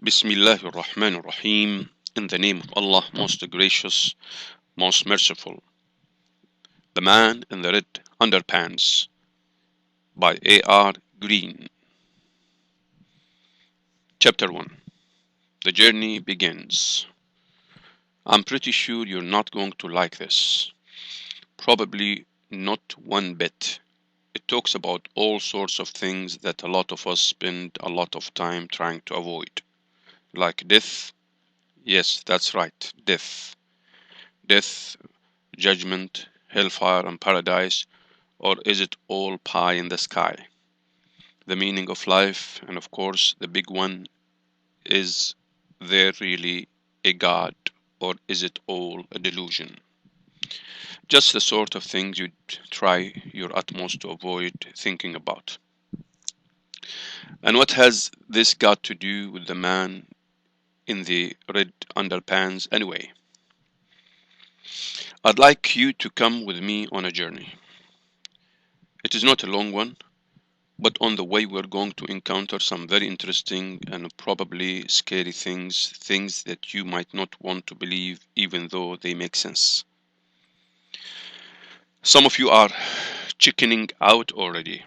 Bismillahir Rahmanir Rahim. In the name of Allah, most gracious, most merciful. The Man in the Red Underpants by A.R. Green. Chapter 1. The journey begins. I'm pretty sure you're not going to like this. Probably not one bit. It talks about all sorts of things that a lot of us spend a lot of time trying to avoid. Like death. Yes, that's right, death. Death, judgment, hellfire and paradise, or is it all pie in the sky? The meaning of life, and of course the big one, is there really a God, or is it all a delusion? Just the sort of things you'd try your utmost to avoid thinking about. And what has this got to do with the man in the red underpants anyway? I'd like you to come with me on a journey. It is not a long one, but on the way we're going to encounter some very interesting and probably scary things that you might not want to believe even though they make sense. Some of you are chickening out already.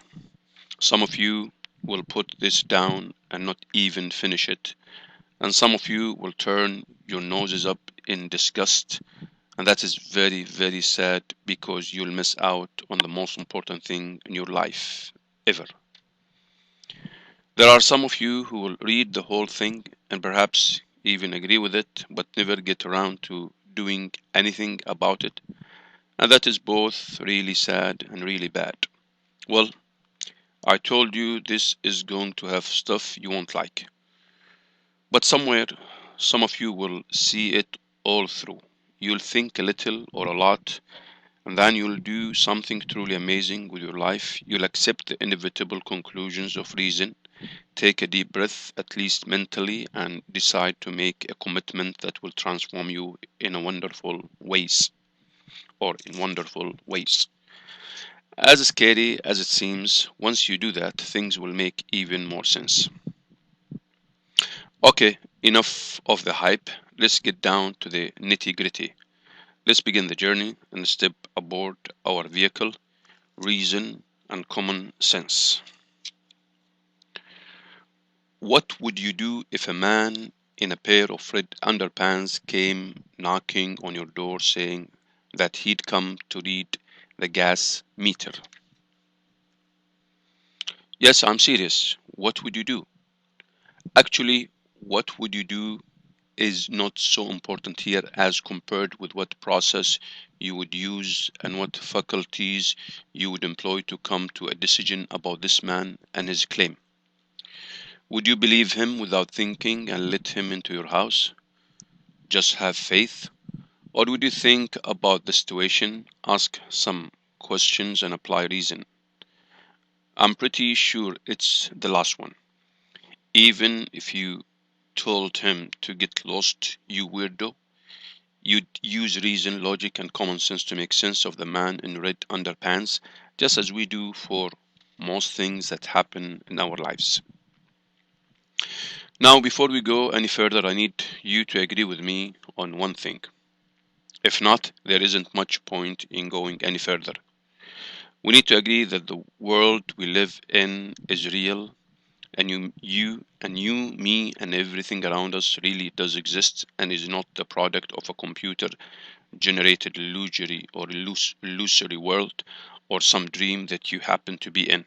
Some of you will put this down and not even finish it. And some of you will turn your noses up in disgust. And that is very, very sad because you'll miss out on the most important thing in your life ever. There are some of you who will read the whole thing and perhaps even agree with it, but never get around to doing anything about it. And that is both really sad and really bad. Well, I told you this is going to have stuff you won't like. But somewhere, some of you will see it all through. You'll think a little or a lot, and then you'll do something truly amazing with your life. You'll accept the inevitable conclusions of reason, take a deep breath, at least mentally, and decide to make a commitment that will transform you in wonderful ways. As scary as it seems, once you do that, things will make even more sense. Okay, enough of the hype. Let's get down to the nitty-gritty. Let's begin the journey and step aboard our vehicle, reason and common sense. What would you do if a man in a pair of red underpants came knocking on your door saying that he'd come to read the gas meter? Yes, I'm serious. What would you do? Actually, what would you do is not so important here as compared with what process you would use and what faculties you would employ to come to a decision about this man and his claim. Would you believe him without thinking and let him into your house? Just have faith? Or would you think about the situation, ask some questions and apply reason? I'm pretty sure it's the last one. Even if you told him to get lost, you weirdo, you'd use reason, logic, and common sense to make sense of the man in red underpants, just as we do for most things that happen in our lives. Now, before we go any further, I need you to agree with me on one thing. If not, there isn't much point in going any further. We need to agree that the world we live in is real, and you, me, and everything around us really does exist and is not the product of a computer-generated illusory world or some dream that you happen to be in.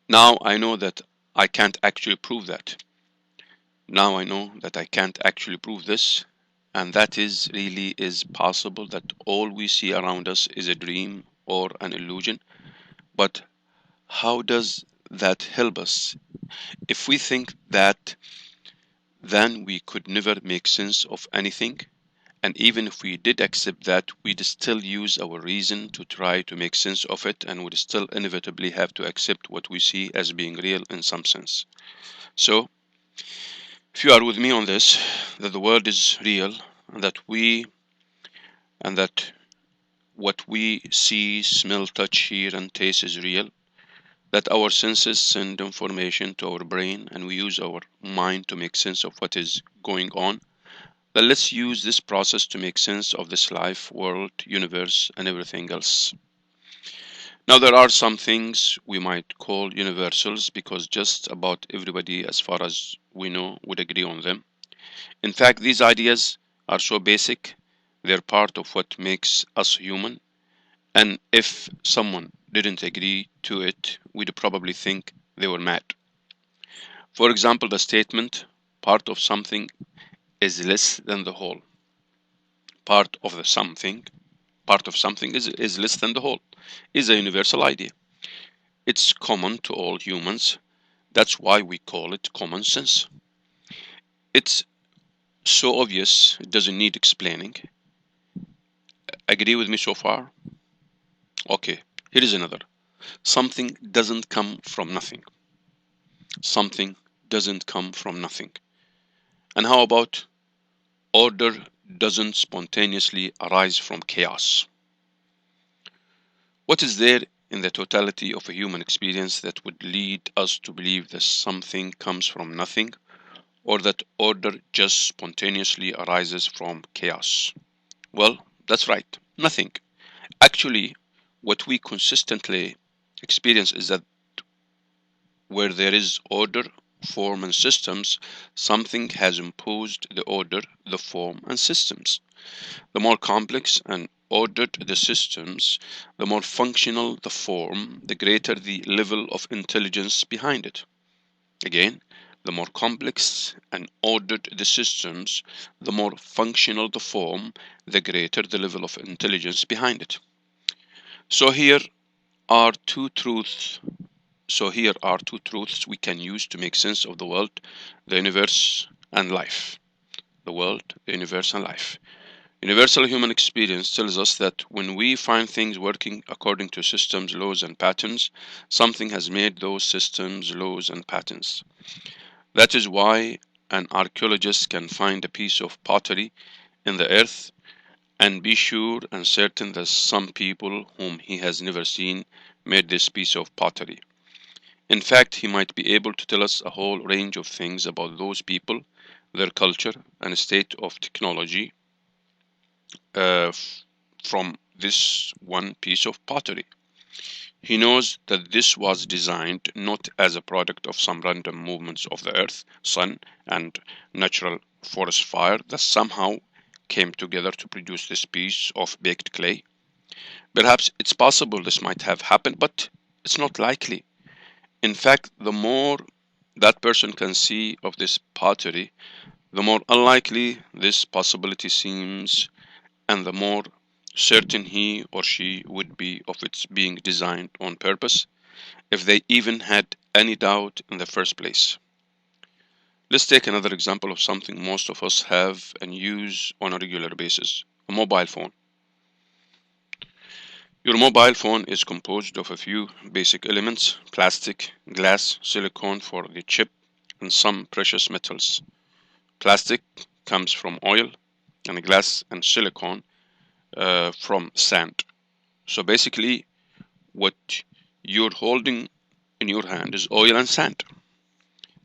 Now I know that I can't actually prove that. Now I know that I can't actually prove this, and that is really is possible that all we see around us is a dream or an illusion. But how does that help us? If we think that, then we could never make sense of anything. And even if we did accept that, we'd still use our reason to try to make sense of it and would still inevitably have to accept what we see as being real in some sense. So, if you are with me on this, that the world is real and that what we see, smell, touch, hear, and taste is real, that our senses send information to our brain and we use our mind to make sense of what is going on. Then let's use this process to make sense of this life, world, universe, and everything else. Now, there are some things we might call universals because just about everybody, as far as we know, would agree on them. In fact, these ideas are so basic, they're part of what makes us human. And if someone didn't agree to it, we'd probably think they were mad. For example, the statement, part of something is less than the whole. Part of the something, part of something is less than the whole, is a universal idea. It's common to all humans. That's why we call it common sense. It's so obvious, it doesn't need explaining. Agree with me so far? Okay, here is another. Something doesn't come from nothing. Something doesn't come from nothing. And how about order doesn't spontaneously arise from chaos? What is there in the totality of a human experience that would lead us to believe that something comes from nothing or that order just spontaneously arises from chaos? Well, that's right, nothing. Actually, what we consistently experience is that where there is order, form, and systems, something has imposed the order, the form, and systems. The more complex and ordered the systems, the more functional the form, the greater the level of intelligence behind it. Again, the more complex and ordered the systems, the more functional the form, the greater the level of intelligence behind it. So here are two truths. So here are two truths we can use to make sense of the world, the universe, and life. The world, the universe, and life. Universal human experience tells us that when we find things working according to systems, laws, and patterns, something has made those systems, laws, and patterns. That is why an archaeologist can find a piece of pottery in the earth and be sure and certain that some people whom he has never seen made this piece of pottery. In fact, he might be able to tell us a whole range of things about those people, their culture, and state of technology from this one piece of pottery. He knows that this was designed not as a product of some random movements of the earth, sun, and natural forest fire that somehow came together to produce this piece of baked clay. Perhaps it's possible this might have happened, but it's not likely. In fact, the more that person can see of this pottery, the more unlikely this possibility seems, and the more certain he or she would be of its being designed on purpose, if they even had any doubt in the first place. Let's take another example of something most of us have and use on a regular basis, a mobile phone. Your mobile phone is composed of a few basic elements: plastic, glass, silicone for the chip, and some precious metals. Plastic comes from oil, and glass and silicone from sand. So basically, what you're holding in your hand is oil and sand.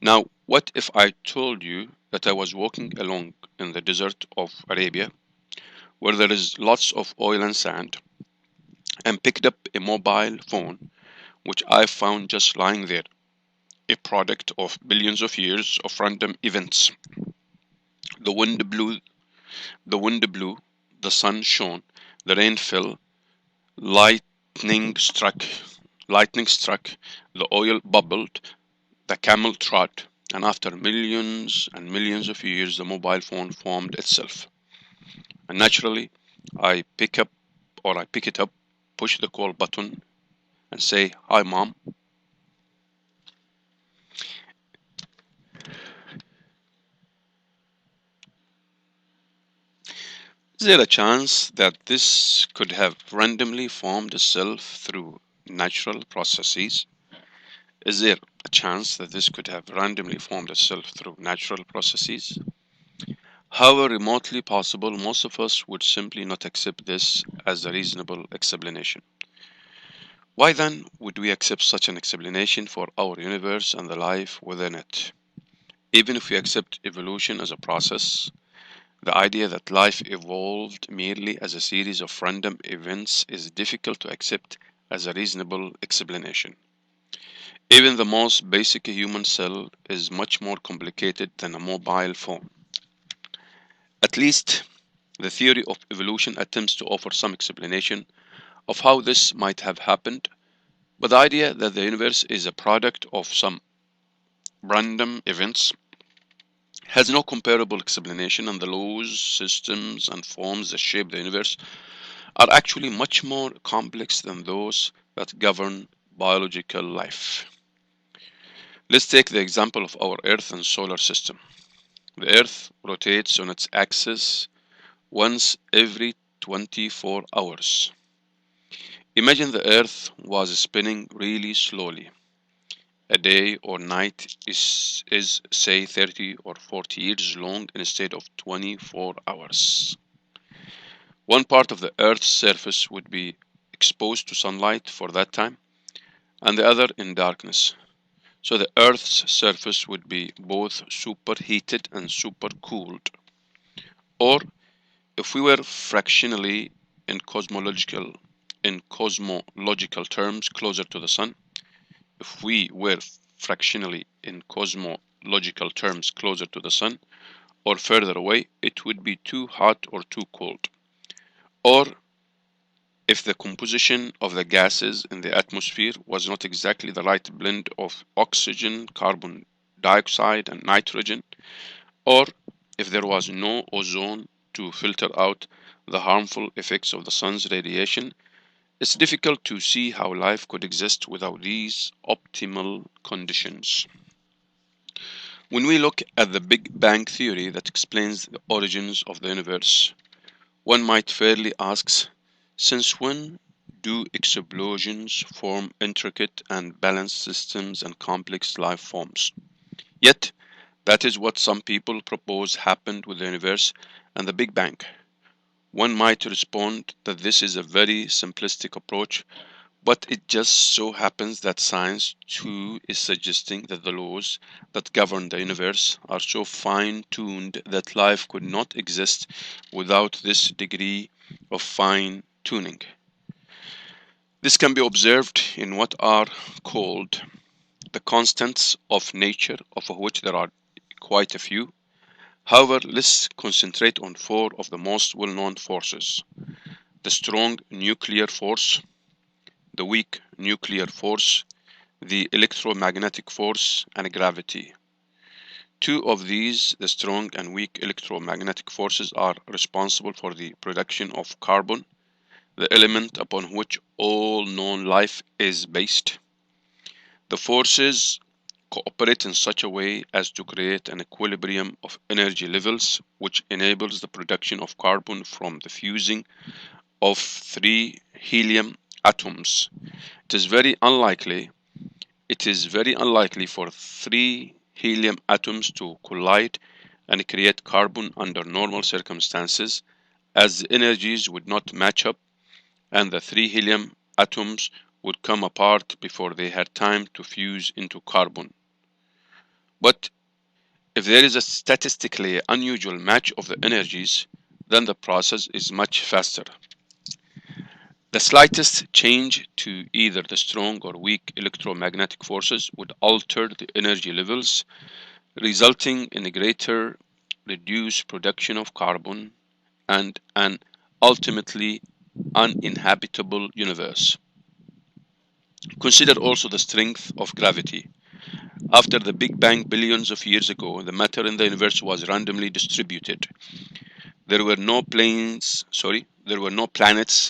Now, what if I told you that I was walking along in the desert of Arabia, where there is lots of oil and sand, and picked up a mobile phone, which I found just lying there, a product of billions of years of random events? The wind blew, the wind blew, the sun shone, the rain fell, lightning struck, lightning struck, the oil bubbled, the camel trot, and after millions and millions of years, the mobile phone formed itself. And naturally, I pick it up, push the call button, and say, "Hi, mom." Is there a chance that this could have randomly formed itself through natural processes? Is there a chance that this could have randomly formed itself through natural processes? However remotely possible, most of us would simply not accept this as a reasonable explanation. Why then would we accept such an explanation for our universe and the life within it? Even if we accept evolution as a process, the idea that life evolved merely as a series of random events is difficult to accept as a reasonable explanation. Even the most basic human cell is much more complicated than a mobile phone. At least, the theory of evolution attempts to offer some explanation of how this might have happened, but the idea that the universe is a product of some random events has no comparable explanation, and the laws, systems, and forms that shape the universe are actually much more complex than those that govern biological life. Let's take the example of our Earth and solar system. The Earth rotates on its axis once every 24 hours. Imagine the Earth was spinning really slowly. A day or night is say 30 or 40 years long instead of 24 hours. One part of the Earth's surface would be exposed to sunlight for that time, and the other in darkness. So the Earth's surface would be both superheated and supercooled. Or if we were fractionally in cosmological terms closer to the sun, if we were fractionally in cosmological terms closer to the sun or further away, it would be too hot or too cold. Or if the composition of the gases in the atmosphere was not exactly the right blend of oxygen, carbon dioxide, and nitrogen, or if there was no ozone to filter out the harmful effects of the sun's radiation, it's difficult to see how life could exist without these optimal conditions. When we look at the Big Bang theory that explains the origins of the universe, one might fairly ask, since when do explosions form intricate and balanced systems and complex life forms? Yet, that is what some people propose happened with the universe and the Big Bang. One might respond that this is a very simplistic approach, but it just so happens that science too is suggesting that the laws that govern the universe are so fine-tuned that life could not exist without this degree of fine-tuning. This can be observed in what are called the constants of nature, of which there are quite a few. However, let's concentrate on four of the most well-known forces: the strong nuclear force, the weak nuclear force, the electromagnetic force, and gravity. Two of these, the strong and weak electromagnetic forces, are responsible for the production of carbon, the element upon which all known life is based. The forces cooperate in such a way as to create an equilibrium of energy levels, which enables the production of carbon from the fusing of three helium atoms. It is very unlikely for three helium atoms to collide and create carbon under normal circumstances, as the energies would not match up and the three helium atoms would come apart before they had time to fuse into carbon. But if there is a statistically unusual match of the energies, then the process is much faster. The slightest change to either the strong or weak electromagnetic forces would alter the energy levels, resulting in a greater reduced production of carbon and an ultimately uninhabitable universe. Consider also the strength of gravity. After the Big Bang billions of years ago, the matter in the universe was randomly distributed. There were no planets,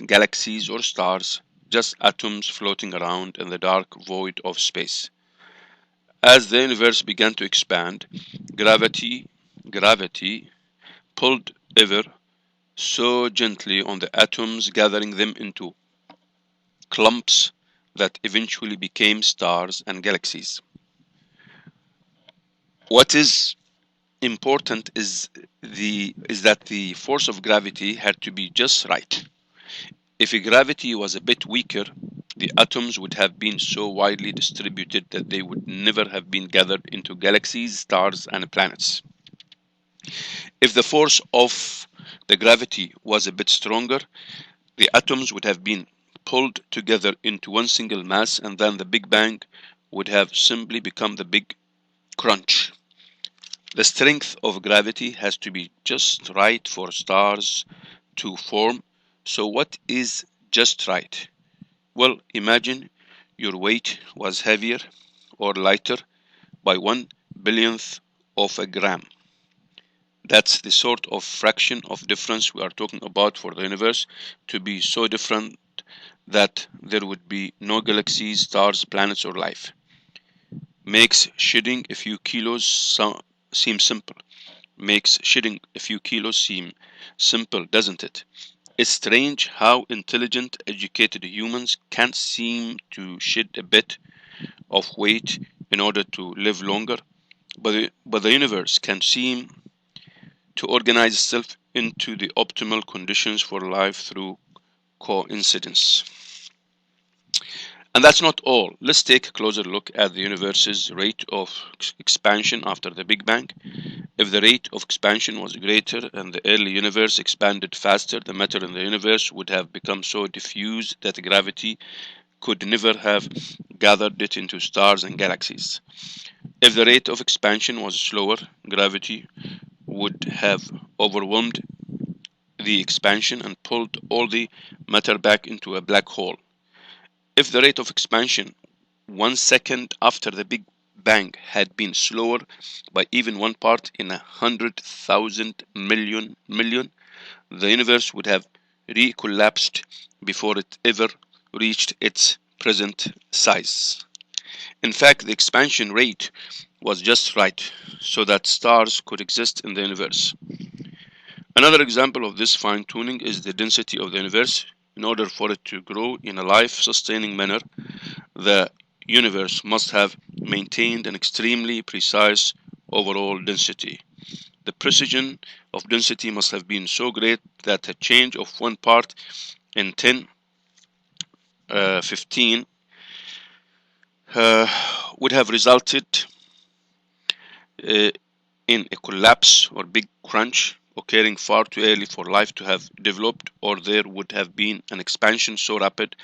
galaxies, or stars, just atoms floating around in the dark void of space. As the universe began to expand, gravity pulled ever so gently on the atoms, gathering them into clumps that eventually became stars and galaxies. What is important is that the force of gravity had to be just right. If gravity was a bit weaker, the atoms would have been so widely distributed that they would never have been gathered into galaxies, stars, and planets. If the force of the gravity was a bit stronger, the atoms would have been pulled together into one single mass, and then the Big Bang would have simply become the Big Crunch. The strength of gravity has to be just right for stars to form. So what is just right? Well, imagine your weight was heavier or lighter by 1 billionth of a gram. That's the sort of fraction of difference we are talking about for the universe to be so different that there would be no galaxies, stars, planets, or life. Makes shedding a few kilos seem simple. Makes shedding a few kilos seem simple, doesn't it? It's strange how intelligent, educated humans can't seem to shed a bit of weight in order to live longer, but the universe can seem to organize itself into the optimal conditions for life through coincidence. And that's not all. Let's take a closer look at the universe's rate of expansion after the Big Bang. If the rate of expansion was greater and the early universe expanded faster, the matter in the universe would have become so diffuse that gravity could never have gathered it into stars and galaxies. If the rate of expansion was slower, gravity would have overwhelmed the expansion and pulled all the matter back into a black hole. If the rate of expansion 1 second after the Big Bang had been slower by even one part in 100,000 million, the universe would have recollapsed before it ever reached its present size. In fact, the expansion rate was just right so that stars could exist in the universe. Another example of this fine-tuning is the density of the universe. In order for it to grow in a life-sustaining manner, the universe must have maintained an extremely precise overall density. The precision of density must have been so great that a change of one part in 10^15 would have resulted uh, in a collapse or big crunch occurring far too early for life to have developed, or there would have been an expansion so rapid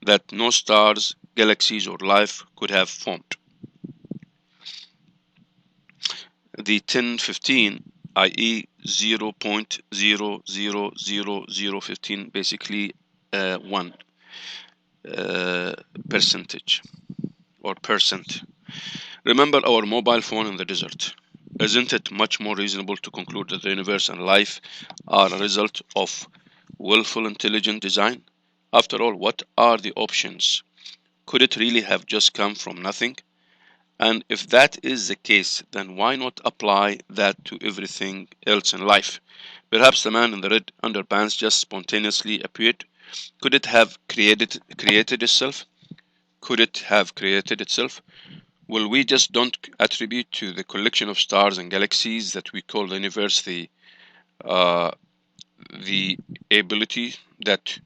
that no stars, galaxies, or life could have formed. The 1015, i.e. 0.0000015, basically 1 percentage or percent. Remember our mobile phone in the desert. Isn't it much more reasonable to conclude that the universe and life are a result of willful intelligent design? After all, what are the options? Could it really have just come from nothing? And if that is the case, then why not apply that to everything else in life? Perhaps the man in the red underpants just spontaneously appeared. Could it have created itself? Could it have created itself? Well, we just don't attribute to the collection of stars and galaxies that we call the universe uh, the ability that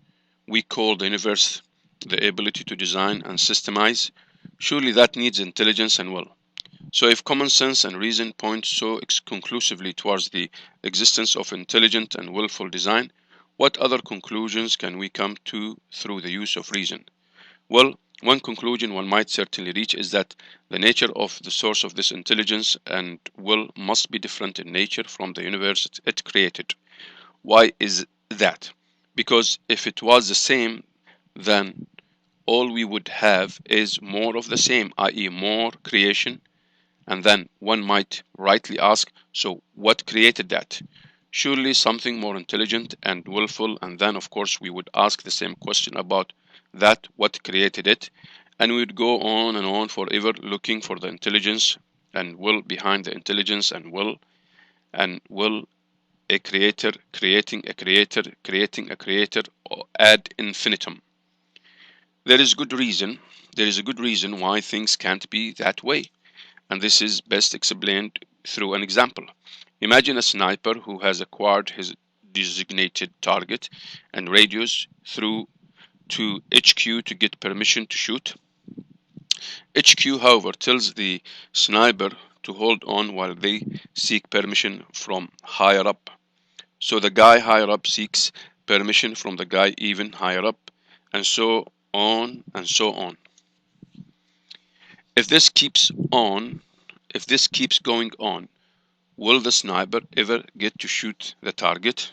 we call the universe the ability to design and systemize. Surely that needs intelligence and will. So if common sense and reason point so conclusively towards the existence of intelligent and willful design, what other conclusions can we come to through the use of reason? Well, one conclusion one might certainly reach is that the nature of the source of this intelligence and will must be different in nature from the universe it created. Why is that? Because if it was the same, then all we would have is more of the same, i.e. more creation. And then one might rightly ask, so what created that? Surely something more intelligent and willful, and then of course we would ask the same question about that, what created it, and we would go on and on forever looking for the intelligence and will behind the intelligence and will a creator creating a creator creating a creator ad infinitum. There is a good reason why things can't be that way, and this is best explained through an example. Imagine a sniper who has acquired his designated target and radius through to HQ to get permission to shoot. HQ, however, tells the sniper to hold on while they seek permission from higher up. So the guy higher up seeks permission from the guy even higher up, and so on and so on. If this keeps going on, will the sniper ever get to shoot the target?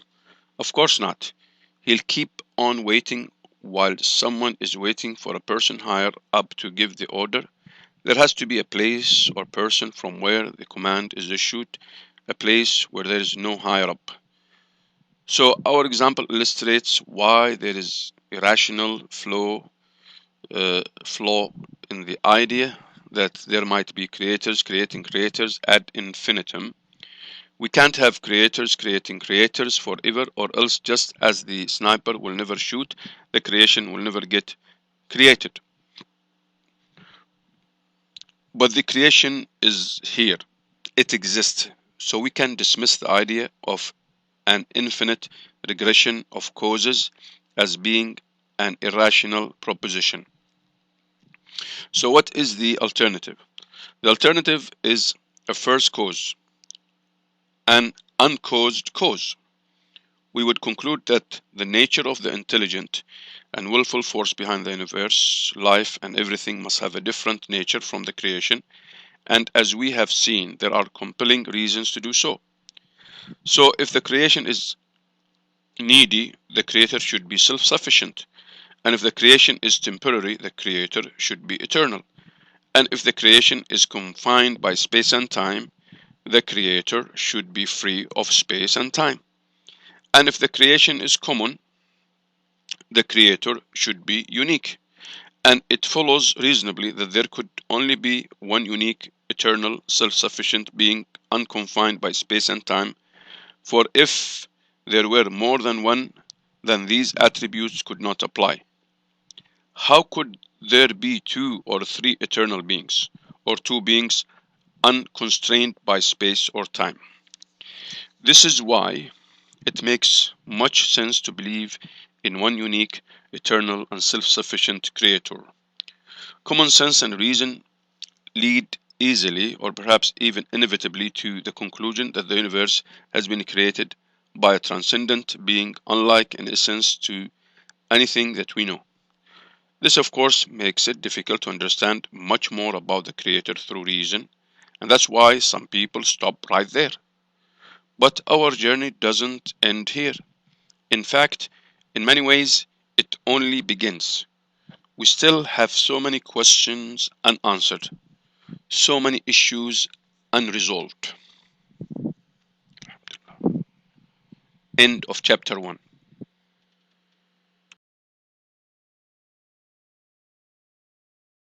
Of course not. He'll keep on waiting while someone is waiting for a person higher up to give the order. There has to be a place or person from where the command is issued, a place where there is no higher up. So our example illustrates why there is irrational flaw in the idea that there might be creators creating creators ad infinitum. We can't have creators creating creators forever, or else just as the sniper will never shoot, the creation will never get created. But the creation is here. It exists. So we can dismiss the idea of an infinite regression of causes as being an irrational proposition. So what is the alternative? The alternative is a first cause, an uncaused cause. We would conclude that the nature of the intelligent and willful force behind the universe, life, and everything must have a different nature from the creation, and as we have seen, there are compelling reasons to do so. So if the creation is needy, the creator should be self-sufficient, and if the creation is temporary, the creator should be eternal, and if the creation is confined by space and time, the creator should be free of space and time. And if the creation is common, the creator should be unique. And it follows reasonably that there could only be one unique, eternal, self-sufficient being unconfined by space and time. For if there were more than one, then these attributes could not apply. How could there be two or three eternal beings, or two beings unconstrained by space or time? This is why it makes much sense to believe in one unique, eternal, and self-sufficient creator. Common sense and reason lead easily, or perhaps even inevitably, to the conclusion that the universe has been created by a transcendent being unlike in essence to anything that we know. This, of course, makes it difficult to understand much more about the creator through reason, and that's why some people stop right there. But our journey doesn't end here. In fact, in many ways, it only begins. We still have so many questions unanswered, so many issues unresolved. End of chapter 1.